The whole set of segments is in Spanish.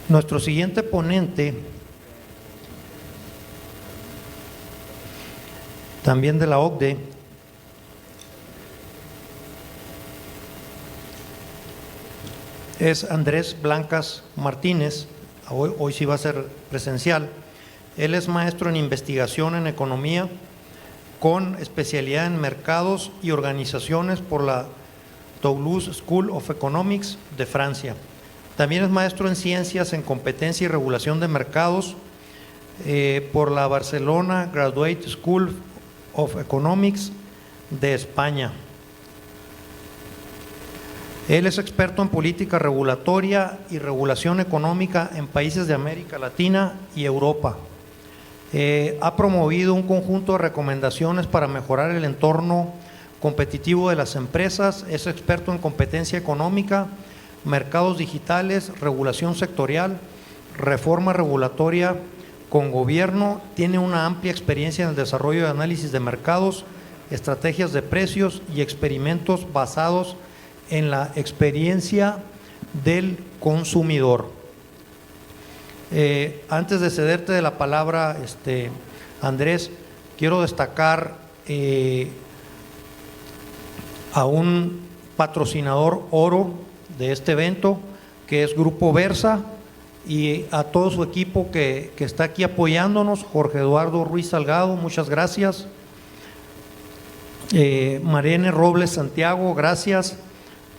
Nuestro siguiente ponente, también de la OCDE, es Andrés Blancas Martínez. Hoy sí va a ser presencial. Él es maestro en investigación en economía con especialidad en mercados y organizaciones por la Toulouse School of Economics de Francia. También es maestro en ciencias en competencia y regulación de mercados por la Barcelona Graduate School of Economics de España. Él es experto en política regulatoria y regulación económica en países de América Latina y Europa. Ha promovido un conjunto de recomendaciones para mejorar el entorno competitivo de las empresas. Es experto en competencia económica, mercados digitales, regulación sectorial, reforma regulatoria con gobierno. Tiene una amplia experiencia en el desarrollo de análisis de mercados, estrategias de precios y experimentos basados en la experiencia del consumidor. Antes de cederte de la palabra, Andrés, quiero destacar a un patrocinador oro de este evento, que es Grupo Versa, y a todo su equipo que está aquí apoyándonos. Jorge Eduardo Ruiz Salgado, muchas gracias. Mariene Robles Santiago, gracias.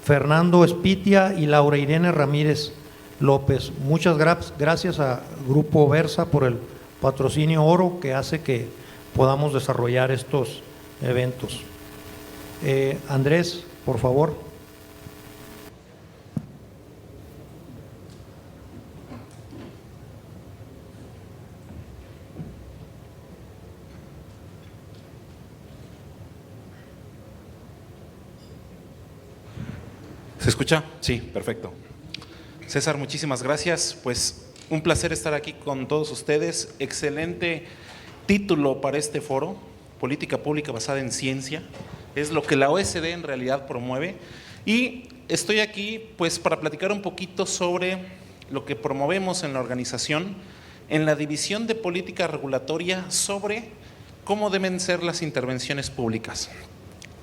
Fernando Espitia y Laura Irene Ramírez López. Muchas gracias a Grupo Versa por el patrocinio oro que hace que podamos desarrollar estos eventos. Andrés, por favor. ¿Se escucha? Sí, perfecto. César, muchísimas gracias. Pues un placer estar aquí con todos ustedes. Excelente título para este foro, Política Pública Basada en Ciencia. Es lo que la OSD en realidad promueve. Y estoy aquí pues para platicar un poquito sobre lo que promovemos en la organización, en la división de política regulatoria, sobre cómo deben ser las intervenciones públicas,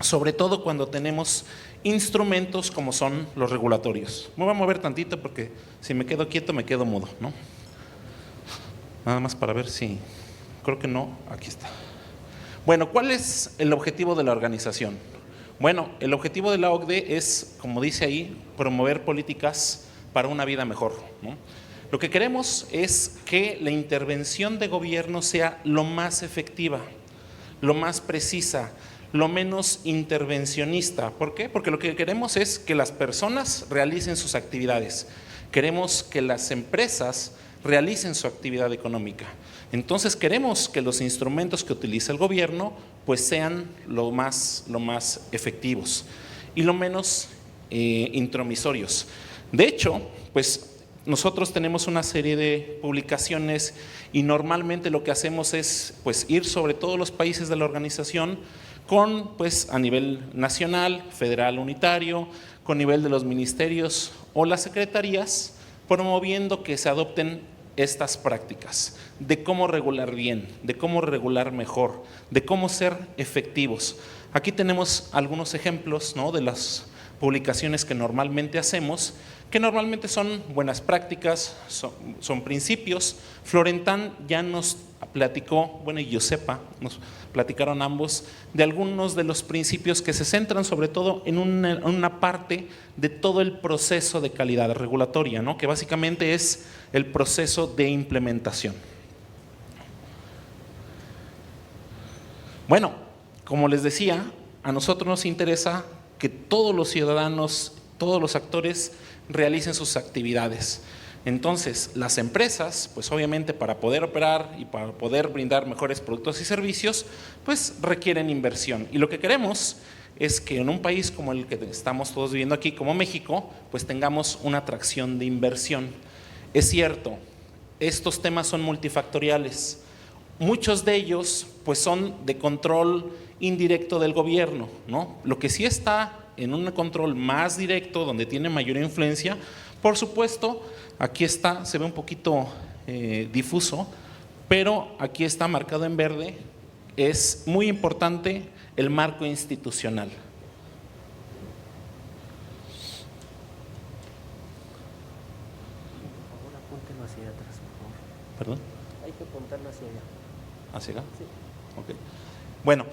sobre todo cuando tenemos instrumentos como son los regulatorios. Me voy a mover tantito porque si me quedo quieto me quedo mudo, ¿no? Nada más para ver si… Creo que no, aquí está. Bueno, ¿cuál es el objetivo de la organización? Bueno, el objetivo de la OCDE es, como dice ahí, promover políticas para una vida mejor, ¿no? Lo que queremos es que la intervención de gobierno sea lo más efectiva, lo más precisa, lo menos intervencionista. ¿Por qué? Porque lo que queremos es que las personas realicen sus actividades. Queremos que las empresas realicen su actividad económica. Entonces queremos que los instrumentos que utiliza el gobierno pues sean lo más efectivos y lo menos intromisorios. De hecho, pues nosotros tenemos una serie de publicaciones y normalmente lo que hacemos es pues ir sobre todos los países de la organización con pues a nivel nacional, federal, unitario, con nivel de los ministerios o las secretarías, promoviendo que se adopten estas prácticas de cómo regular bien, de cómo regular mejor, de cómo ser efectivos. Aquí tenemos algunos ejemplos, ¿no?, de las publicaciones que normalmente hacemos, que normalmente son buenas prácticas, son principios. Florentán ya nos platicó, bueno, y Josepa nos platicaron ambos de algunos de los principios que se centran sobre todo en una parte de todo el proceso de calidad regulatoria, ¿no?, que básicamente es el proceso de implementación. Bueno, como les decía, a nosotros nos interesa que todos los ciudadanos, todos los actores realicen sus actividades. Entonces, las empresas, pues obviamente para poder operar y para poder brindar mejores productos y servicios, pues requieren inversión. Y lo que queremos es que en un país como el que estamos todos viviendo aquí, como México, pues tengamos una atracción de inversión. Es cierto, estos temas son multifactoriales. Muchos de ellos pues son de control indirecto del gobierno, ¿no? Lo que sí está en un control más directo, donde tiene mayor influencia, Por supuesto, aquí está, se ve un poquito difuso, pero aquí está marcado en verde, es muy importante el marco institucional. Por favor, apúntenlo hacia atrás, por favor. ¿Perdón? Hay que apuntarlo hacia allá. ¿Hacia acá? Sí. Ok. Bueno,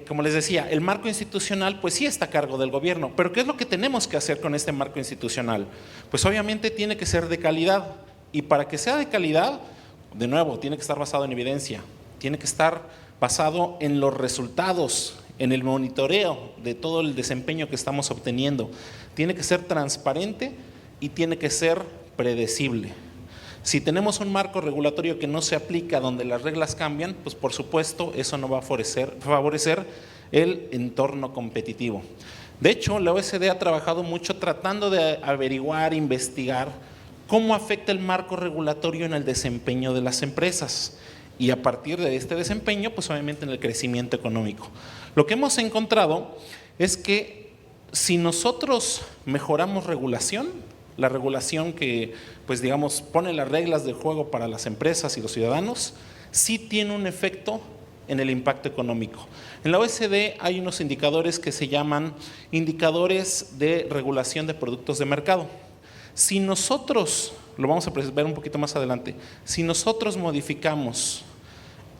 como les decía, el marco institucional pues sí está a cargo del gobierno, pero ¿qué es lo que tenemos que hacer con este marco institucional? Pues obviamente tiene que ser de calidad, y para que sea de calidad, de nuevo, tiene que estar basado en evidencia, tiene que estar basado en los resultados, en el monitoreo de todo el desempeño que estamos obteniendo, tiene que ser transparente y tiene que ser predecible. Si tenemos un marco regulatorio que no se aplica, donde las reglas cambian, pues por supuesto eso no va a favorecer el entorno competitivo. De hecho, la OECD ha trabajado mucho tratando de averiguar, investigar cómo afecta el marco regulatorio en el desempeño de las empresas, y a partir de este desempeño, pues obviamente en el crecimiento económico. Lo que hemos encontrado es que si nosotros mejoramos regulación, la regulación que, pues digamos, pone las reglas del juego para las empresas y los ciudadanos, sí tiene un efecto en el impacto económico. En la OECD hay unos indicadores que se llaman indicadores de regulación de productos de mercado. Si nosotros, lo vamos a ver un poquito más adelante, si nosotros modificamos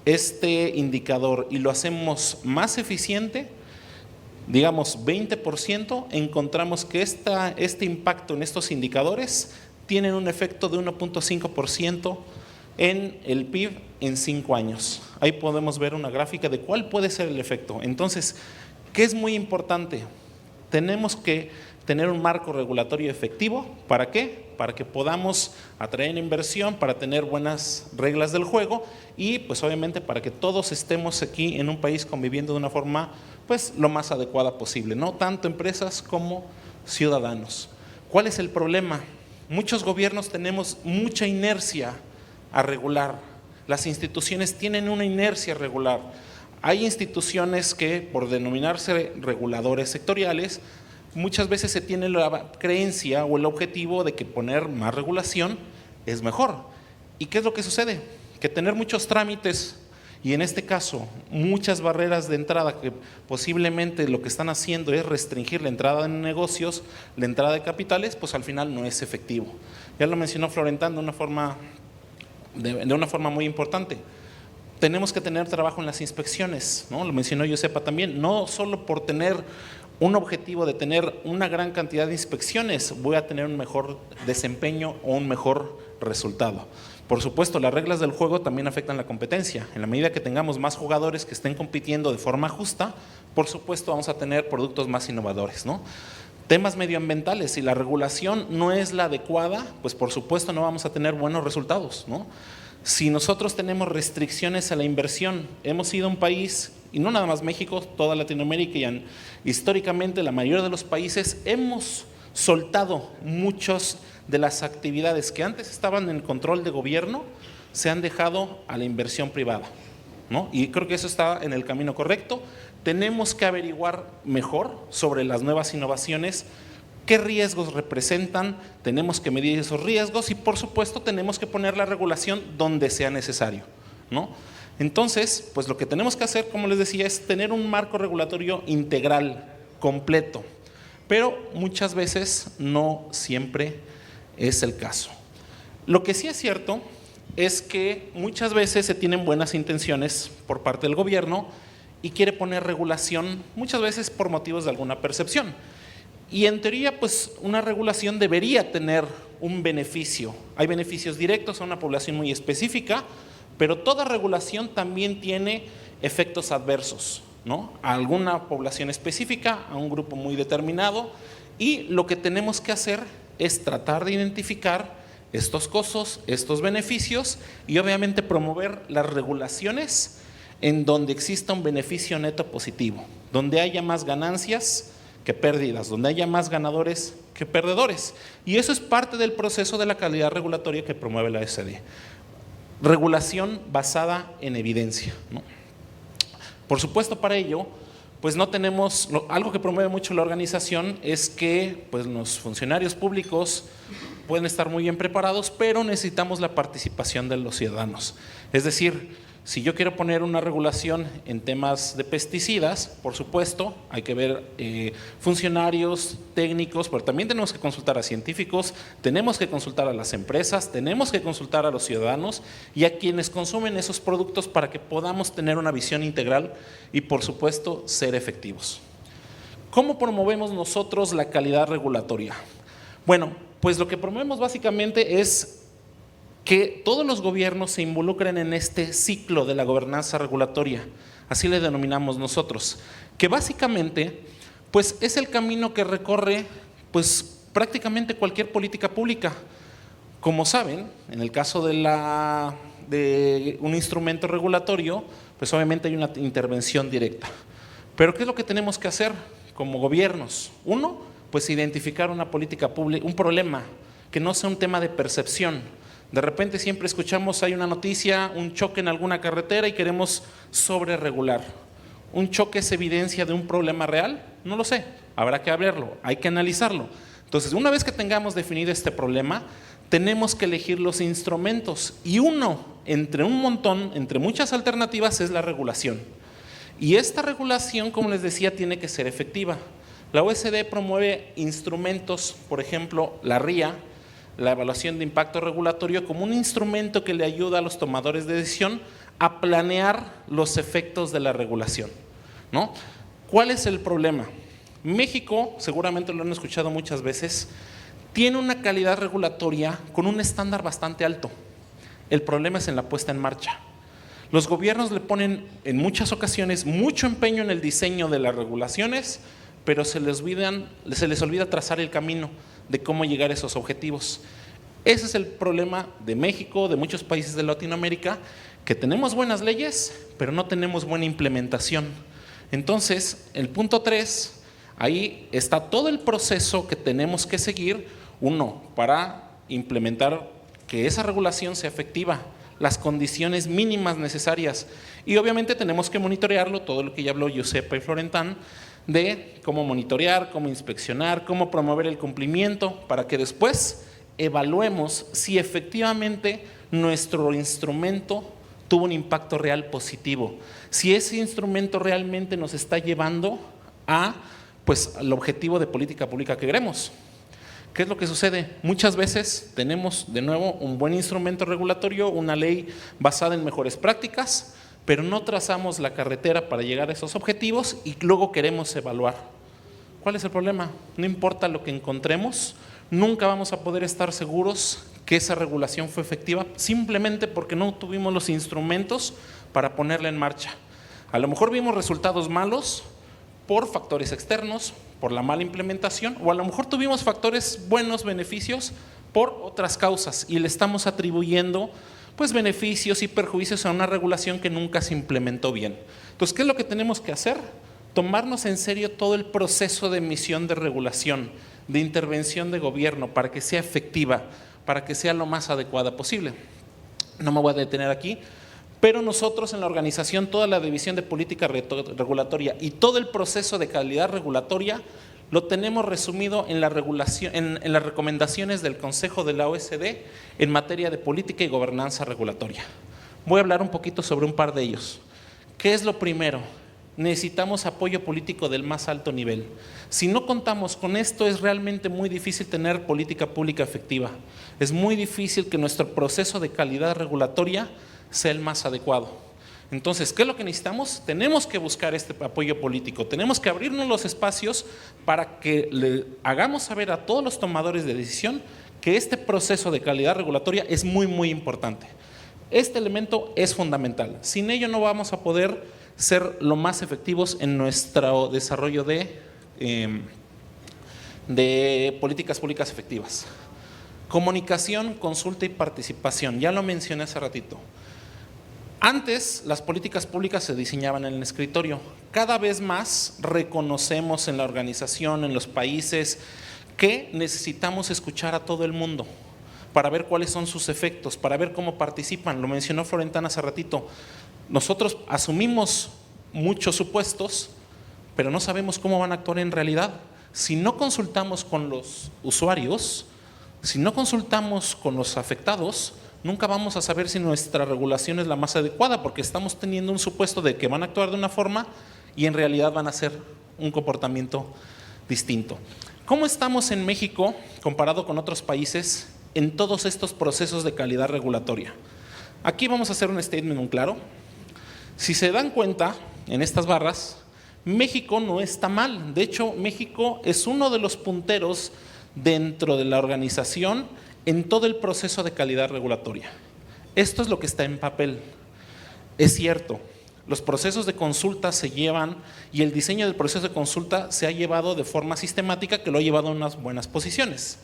este indicador y lo hacemos más eficiente, digamos 20%, encontramos que este impacto en estos indicadores tienen un efecto de 1.5% en el PIB en 5 años. Ahí podemos ver una gráfica de cuál puede ser el efecto. Entonces, ¿qué es muy importante? Tenemos que tener un marco regulatorio efectivo. ¿Para qué? Para que podamos atraer inversión, para tener buenas reglas del juego y pues obviamente para que todos estemos aquí en un país conviviendo de una forma pues lo más adecuada posible, ¿no? Tanto empresas como ciudadanos. ¿Cuál es el problema? Muchos gobiernos tenemos mucha inercia a regular. Las instituciones tienen una inercia a regular. Hay instituciones que, por denominarse reguladores sectoriales, muchas veces se tiene la creencia o el objetivo de que poner más regulación es mejor. ¿Y qué es lo que sucede? Que tener muchos trámites y en este caso muchas barreras de entrada que posiblemente lo que están haciendo es restringir la entrada de negocios, la entrada de capitales, pues al final no es efectivo. Ya lo mencionó Florentán de una forma muy importante. Tenemos que tener trabajo en las inspecciones, ¿no? Lo mencionó Josepa también, no solo por tener un objetivo de tener una gran cantidad de inspecciones, voy a tener un mejor desempeño o un mejor resultado. Por supuesto, las reglas del juego también afectan la competencia. En la medida que tengamos más jugadores que estén compitiendo de forma justa, por supuesto vamos a tener productos más innovadores, ¿no? Temas medioambientales, si la regulación no es la adecuada, pues por supuesto no vamos a tener buenos resultados, ¿no? Si nosotros tenemos restricciones a la inversión, hemos sido un país, y no nada más México, toda Latinoamérica y históricamente la mayoría de los países hemos soltado muchas de las actividades que antes estaban en control de gobierno, se han dejado a la inversión privada, ¿no? Y creo que eso está en el camino correcto. Tenemos que averiguar mejor sobre las nuevas innovaciones, qué riesgos representan, tenemos que medir esos riesgos y por supuesto tenemos que poner la regulación donde sea necesario, ¿no? Entonces, pues lo que tenemos que hacer, como les decía, es tener un marco regulatorio integral, completo, pero muchas veces no siempre es el caso. Lo que sí es cierto es que muchas veces se tienen buenas intenciones por parte del gobierno y quiere poner regulación, muchas veces por motivos de alguna percepción. Y en teoría, pues una regulación debería tener un beneficio. Hay beneficios directos a una población muy específica, pero toda regulación también tiene efectos adversos, ¿no? A alguna población específica, a un grupo muy determinado, y lo que tenemos que hacer es tratar de identificar estos costos, estos beneficios y obviamente promover las regulaciones en donde exista un beneficio neto positivo, donde haya más ganancias que pérdidas, donde haya más ganadores que perdedores. Y eso es parte del proceso de la calidad regulatoria que promueve la OECD. Regulación basada en evidencia, ¿no? Por supuesto, para ello, pues no tenemos, algo que promueve mucho la organización es que pues los funcionarios públicos pueden estar muy bien preparados, pero necesitamos la participación de los ciudadanos. Es decir, si yo quiero poner una regulación en temas de pesticidas, por supuesto, hay que ver funcionarios, técnicos, pero también tenemos que consultar a científicos, tenemos que consultar a las empresas, tenemos que consultar a los ciudadanos y a quienes consumen esos productos para que podamos tener una visión integral y, por supuesto, ser efectivos. ¿Cómo promovemos nosotros la calidad regulatoria? Bueno, pues lo que promovemos básicamente es que todos los gobiernos se involucren en este ciclo de la gobernanza regulatoria, así le denominamos nosotros, que básicamente pues es el camino que recorre pues prácticamente cualquier política pública. Como saben, en el caso de un instrumento regulatorio, pues obviamente hay una intervención directa. Pero ¿qué es lo que tenemos que hacer como gobiernos? Uno, pues identificar una política pública, un problema, que no sea un tema de percepción. De repente siempre escuchamos, hay una noticia, un choque en alguna carretera y queremos sobreregular. ¿Un choque es evidencia de un problema real? No lo sé, habrá que hablarlo, hay que analizarlo. Entonces, una vez que tengamos definido este problema, tenemos que elegir los instrumentos y uno, entre un montón, entre muchas alternativas, es la regulación. Y esta regulación, como les decía, tiene que ser efectiva. La OECD promueve instrumentos, por ejemplo, la RIA, la evaluación de impacto regulatorio, como un instrumento que le ayuda a los tomadores de decisión a planear los efectos de la regulación, ¿no? ¿Cuál es el problema? México, seguramente lo han escuchado muchas veces, tiene una calidad regulatoria con un estándar bastante alto. El problema es en la puesta en marcha. Los gobiernos le ponen en muchas ocasiones mucho empeño en el diseño de las regulaciones, pero se les olvida trazar el camino de cómo llegar a esos objetivos. Ese es el problema de México, de muchos países de Latinoamérica, que tenemos buenas leyes, pero no tenemos buena implementación. Entonces, el punto 3, ahí está todo el proceso que tenemos que seguir, uno, para implementar que esa regulación sea efectiva, las condiciones mínimas necesarias, y obviamente tenemos que monitorearlo, todo lo que ya habló Josepa y Florentán, de cómo monitorear, cómo inspeccionar, cómo promover el cumplimiento, para que después evaluemos si efectivamente nuestro instrumento tuvo un impacto real positivo, si ese instrumento realmente nos está llevando a, pues, al objetivo de política pública que queremos. ¿Qué es lo que sucede? Muchas veces tenemos de nuevo un buen instrumento regulatorio, una ley basada en mejores prácticas, pero no trazamos la carretera para llegar a esos objetivos y luego queremos evaluar. ¿Cuál es el problema? No importa lo que encontremos, nunca vamos a poder estar seguros que esa regulación fue efectiva simplemente porque no tuvimos los instrumentos para ponerla en marcha. A lo mejor vimos resultados malos por factores externos, por la mala implementación, o a lo mejor tuvimos factores buenos, beneficios por otras causas y le estamos atribuyendo pues beneficios y perjuicios a una regulación que nunca se implementó bien. Entonces, ¿qué es lo que tenemos que hacer? Tomarnos en serio todo el proceso de emisión de regulación, de intervención de gobierno para que sea efectiva, para que sea lo más adecuada posible. No me voy a detener aquí, pero nosotros en la organización, toda la división de política regulatoria y todo el proceso de calidad regulatoria lo tenemos resumido en la regulación, en las recomendaciones del Consejo de la OECD en materia de política y gobernanza regulatoria. Voy a hablar un poquito sobre un par de ellos. ¿Qué es lo primero? Necesitamos apoyo político del más alto nivel. Si no contamos con esto, es realmente muy difícil tener política pública efectiva. Es muy difícil que nuestro proceso de calidad regulatoria sea el más adecuado. Entonces, ¿qué es lo que necesitamos? Tenemos que buscar este apoyo político, tenemos que abrirnos los espacios para que le hagamos saber a todos los tomadores de decisión que este proceso de calidad regulatoria es muy, muy importante. Este elemento es fundamental. Sin ello no vamos a poder ser lo más efectivos en nuestro desarrollo de políticas públicas efectivas. Comunicación, consulta y participación. Ya lo mencioné hace ratito. Antes las políticas públicas se diseñaban en el escritorio. Cada vez más reconocemos en la organización, en los países, que necesitamos escuchar a todo el mundo para ver cuáles son sus efectos, para ver cómo participan. Lo mencionó Florentán hace ratito. Nosotros asumimos muchos supuestos, pero no sabemos cómo van a actuar en realidad. Si no consultamos con los usuarios, si no consultamos con los afectados, nunca vamos a saber si nuestra regulación es la más adecuada, porque estamos teniendo un supuesto de que van a actuar de una forma y en realidad van a hacer un comportamiento distinto. ¿Cómo estamos en México comparado con otros países en todos estos procesos de calidad regulatoria? Aquí vamos a hacer un statement muy claro. Si se dan cuenta en estas barras, México no está mal. De hecho, México es uno de los punteros dentro de la organización en todo el proceso de calidad regulatoria. Esto es lo que está en papel. Es cierto, los procesos de consulta se llevan y el diseño del proceso de consulta se ha llevado de forma sistemática, que lo ha llevado a unas buenas posiciones.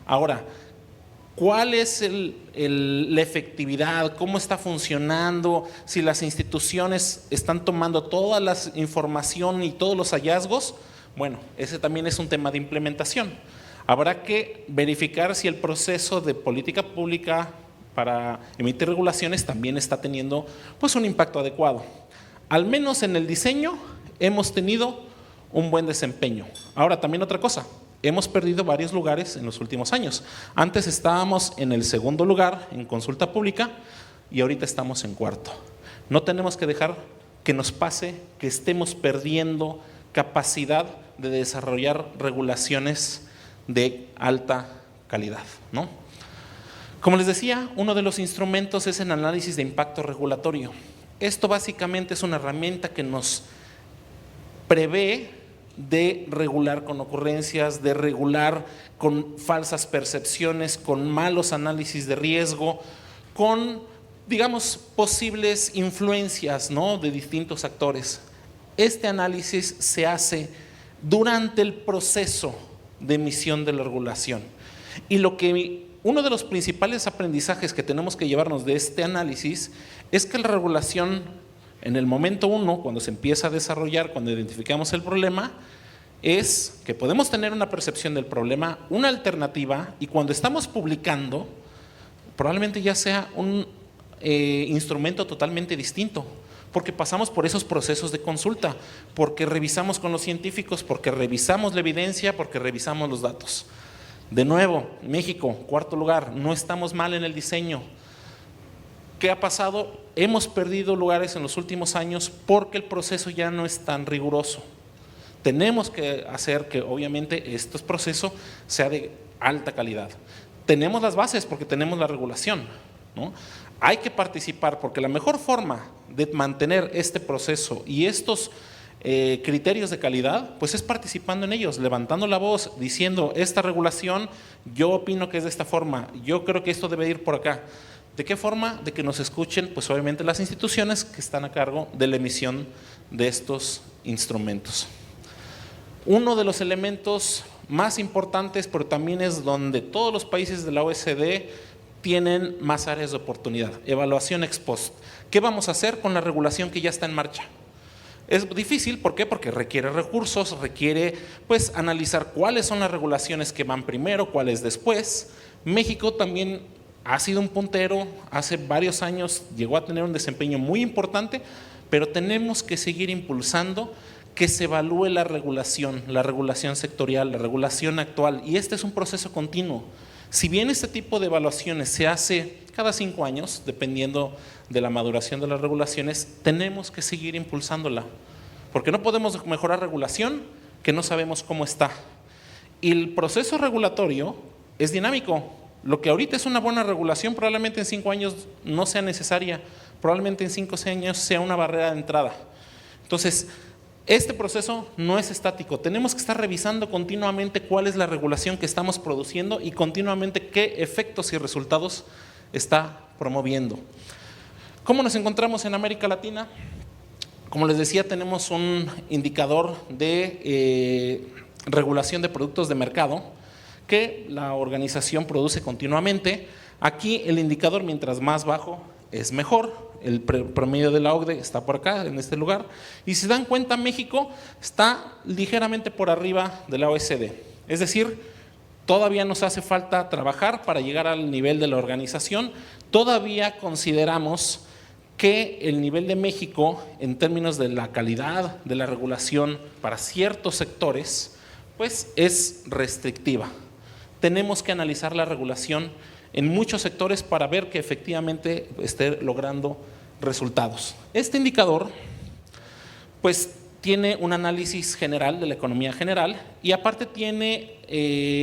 Ahora, ¿cuál es la efectividad? ¿Cómo está funcionando? Si las instituciones están tomando toda la información y todos los hallazgos, bueno, ese también es un tema de implementación. Habrá que verificar si el proceso de política pública para emitir regulaciones también está teniendo pues un impacto adecuado. Al menos en el diseño hemos tenido un buen desempeño. Ahora también otra cosa, hemos perdido varios lugares en los últimos años. Antes estábamos en el segundo lugar en consulta pública y ahorita estamos en cuarto. No tenemos que dejar que nos pase que estemos perdiendo capacidad de desarrollar regulaciones de alta calidad, ¿no? Como les decía, uno de los instrumentos es el análisis de impacto regulatorio. Esto básicamente es una herramienta que nos prevé de regular con ocurrencias, de regular con falsas percepciones, con malos análisis de riesgo, con, digamos, posibles influencias, ¿no?, de distintos actores. Este análisis se hace durante el proceso de emisión de la regulación. Y uno de los principales aprendizajes que tenemos que llevarnos de este análisis es que la regulación, en el momento uno, cuando se empieza a desarrollar, cuando identificamos el problema, es que podemos tener una percepción del problema, una alternativa, y cuando estamos publicando, probablemente ya sea un instrumento totalmente distinto, porque pasamos por esos procesos de consulta, porque revisamos con los científicos, porque revisamos la evidencia, porque revisamos los datos. De nuevo, México, cuarto lugar, no estamos mal en el diseño. ¿Qué ha pasado? Hemos perdido lugares en los últimos años porque el proceso ya no es tan riguroso. Tenemos que hacer que obviamente este proceso sea de alta calidad. Tenemos las bases porque tenemos la regulación, ¿no? Hay que participar porque la mejor forma de mantener este proceso y estos criterios de calidad, pues es participando en ellos, levantando la voz, diciendo esta regulación, yo opino que es de esta forma, yo creo que esto debe ir por acá. ¿De qué forma? De que nos escuchen, pues obviamente las instituciones que están a cargo de la emisión de estos instrumentos. Uno de los elementos más importantes, pero también es donde todos los países de la OECD tienen más áreas de oportunidad, evaluación ex post. ¿Qué vamos a hacer con la regulación que ya está en marcha? Es difícil, ¿por qué? Porque requiere recursos, requiere pues analizar cuáles son las regulaciones que van primero, cuáles después. México también ha sido un puntero, hace varios años llegó a tener un desempeño muy importante, pero tenemos que seguir impulsando que se evalúe la regulación sectorial, la regulación actual, y este es un proceso continuo. Si bien este tipo de evaluaciones se hace cada 5 años, dependiendo de la maduración de las regulaciones, tenemos que seguir impulsándola, porque no podemos mejorar regulación que no sabemos cómo está. Y el proceso regulatorio es dinámico. Lo que ahorita es una buena regulación, probablemente en 5 años no sea necesaria, probablemente en 5 o 6 años sea una barrera de entrada. Entonces, este proceso no es estático, tenemos que estar revisando continuamente cuál es la regulación que estamos produciendo y continuamente qué efectos y resultados está promoviendo. ¿Cómo nos encontramos en América Latina? Como les decía, tenemos un indicador de regulación de productos de mercado que la organización produce continuamente. Aquí el indicador, mientras más bajo, es mejor. El promedio de la OCDE está por acá, en este lugar. Y si se dan cuenta, México está ligeramente por arriba de la OECD. Es decir, todavía nos hace falta trabajar para llegar al nivel de la organización. Todavía consideramos que el nivel de México en términos de la calidad de la regulación para ciertos sectores pues es restrictiva. Tenemos que analizar la regulación en muchos sectores para ver que efectivamente esté logrando resultados. Este indicador pues tiene un análisis general de la economía general y aparte tiene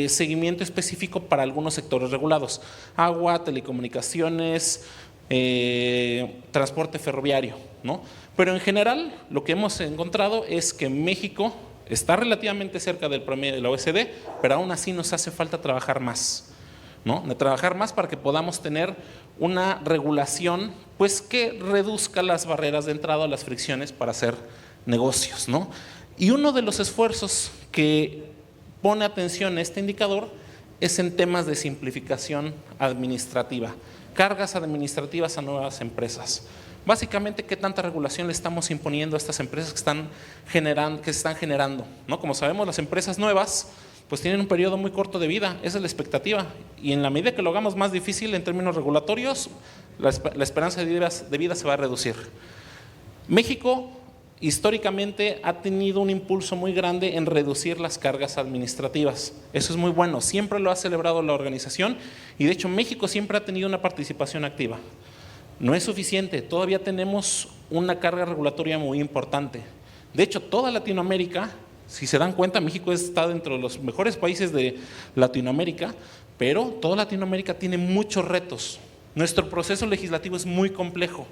seguimiento específico para algunos sectores regulados: agua, telecomunicaciones, transporte ferroviario, ¿no? Pero en general lo que hemos encontrado es que México está relativamente cerca del promedio de la OECD, pero aún así nos hace falta trabajar más, ¿no? De trabajar más para que podamos tener una regulación pues que reduzca las barreras de entrada, las fricciones para hacer negocios, ¿no? Y uno de los esfuerzos que pone atención a este indicador es en temas de simplificación administrativa, cargas administrativas a nuevas empresas. Básicamente, ¿qué tanta regulación le estamos imponiendo a estas empresas que se están generando, ¿no? Como sabemos, las empresas nuevas pues tienen un periodo muy corto de vida, esa es la expectativa, y en la medida que lo hagamos más difícil en términos regulatorios, la esperanza de vida se va a reducir. México históricamente ha tenido un impulso muy grande en reducir las cargas administrativas. Eso es muy bueno, siempre lo ha celebrado la organización y de hecho México siempre ha tenido una participación activa. No es suficiente, todavía tenemos una carga regulatoria muy importante. De hecho, toda Latinoamérica, si se dan cuenta, México está dentro de los mejores países de Latinoamérica, pero toda Latinoamérica tiene muchos retos. Nuestro proceso legislativo es muy complejo.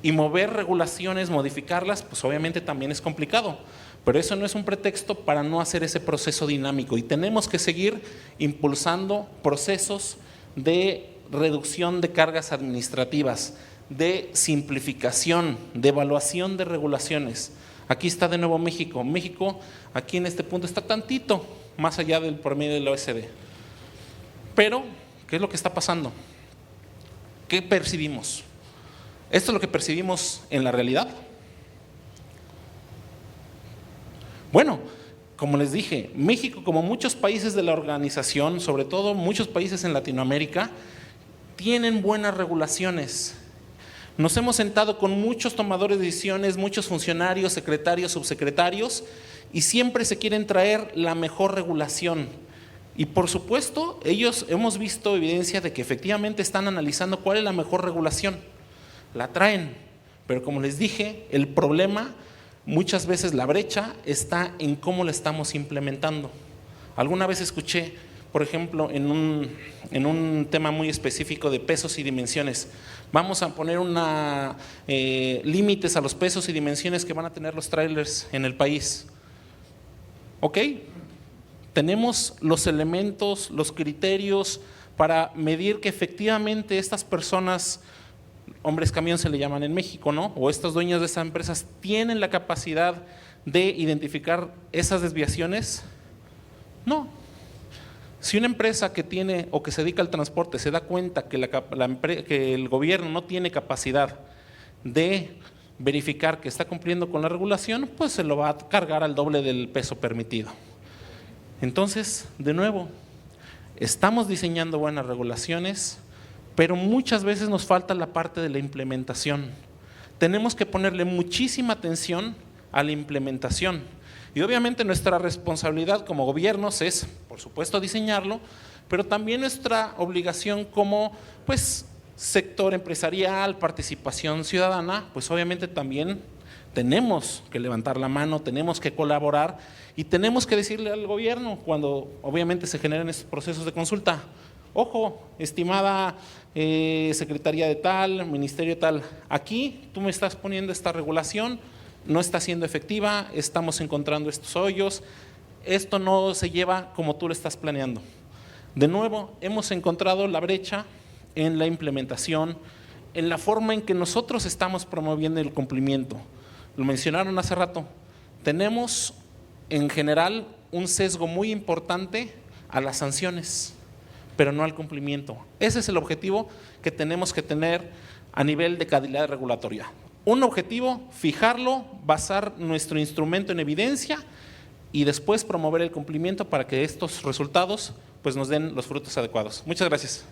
Y mover regulaciones, modificarlas, pues obviamente también es complicado, pero eso no es un pretexto para no hacer ese proceso dinámico y tenemos que seguir impulsando procesos de reducción de cargas administrativas, de simplificación, de evaluación de regulaciones. Aquí está de nuevo México. México aquí en este punto está tantito más allá del promedio de la OECD. Pero, ¿qué es lo que está pasando? ¿Qué percibimos? ¿Esto es lo que percibimos en la realidad? Bueno, como les dije, México, como muchos países de la organización, sobre todo muchos países en Latinoamérica, tienen buenas regulaciones. Nos hemos sentado con muchos tomadores de decisiones, muchos funcionarios, secretarios, subsecretarios, y siempre se quieren traer la mejor regulación. Y por supuesto, ellos hemos visto evidencia de que efectivamente están analizando cuál es la mejor regulación. La traen, pero como les dije, el problema, muchas veces la brecha está en cómo la estamos implementando. Alguna vez escuché, por ejemplo, en un tema muy específico de pesos y dimensiones, vamos a poner límites a los pesos y dimensiones que van a tener los trailers en el país. ¿Ok? Tenemos los elementos, los criterios para medir que efectivamente estas personas, hombres camión se le llaman en México, ¿no? O estos dueños de esas empresas tienen la capacidad de identificar esas desviaciones. No. Si una empresa que tiene o que se dedica al transporte se da cuenta que el gobierno no tiene capacidad de verificar que está cumpliendo con la regulación, pues se lo va a cargar al doble del peso permitido. Entonces, de nuevo, estamos diseñando buenas regulaciones, pero muchas veces nos falta la parte de la implementación. Tenemos que ponerle muchísima atención a la implementación. Y obviamente nuestra responsabilidad como gobiernos es, por supuesto, diseñarlo, pero también nuestra obligación como sector empresarial, participación ciudadana, pues obviamente también tenemos que levantar la mano, tenemos que colaborar y tenemos que decirle al gobierno cuando obviamente se generen estos procesos de consulta: ojo, estimada secretaría de tal, ministerio de tal, aquí tú me estás poniendo esta regulación, no está siendo efectiva, estamos encontrando estos hoyos, esto no se lleva como tú lo estás planeando. De nuevo, hemos encontrado la brecha en la implementación, en la forma en que nosotros estamos promoviendo el cumplimiento. Lo mencionaron hace rato, tenemos en general un sesgo muy importante a las sanciones, pero no al cumplimiento. Ese es el objetivo que tenemos que tener a nivel de calidad regulatoria. Un objetivo, fijarlo, basar nuestro instrumento en evidencia y después promover el cumplimiento para que estos resultados nos den los frutos adecuados. Muchas gracias.